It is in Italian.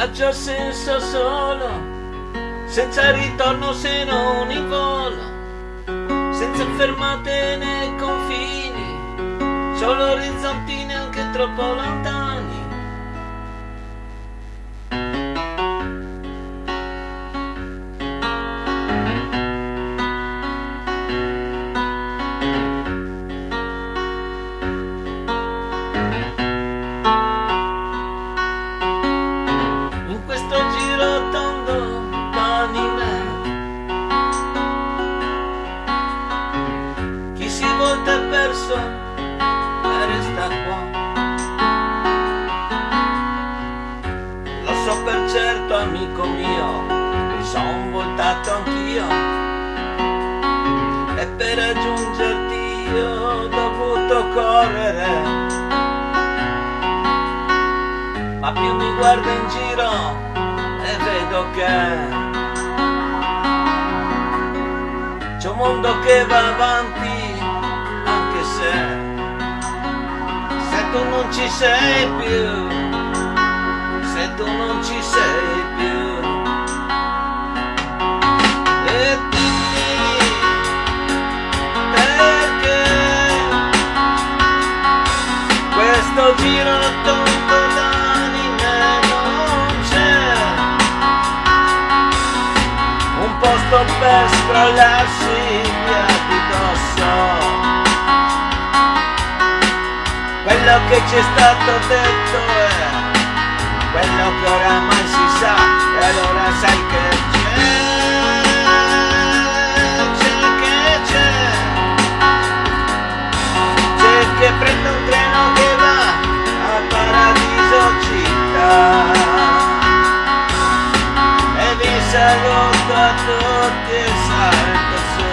Viaggio a senso solo, senza ritorno se non in volo, senza fermate né confini, solo orizzonti neanche troppo lontani. In questo giro tondo d'anime, chi si volta è perso e resta qua. Lo so per certo, amico mio, mi son voltato anch'io, e per raggiungerti ho dovuto correre. Ma più mi guardo in giro e vedo che c'è un mondo che va avanti, anche se tu non ci sei più, se tu non ci sei più. E dimmi perché questo giro tondo posto per scrollarsi via di dosso. Quello che ci è stato detto è quello che oramai si sa, e allora sai che c'è che prende un treno che va a Paradiso città. Saluto a tutti e salto su.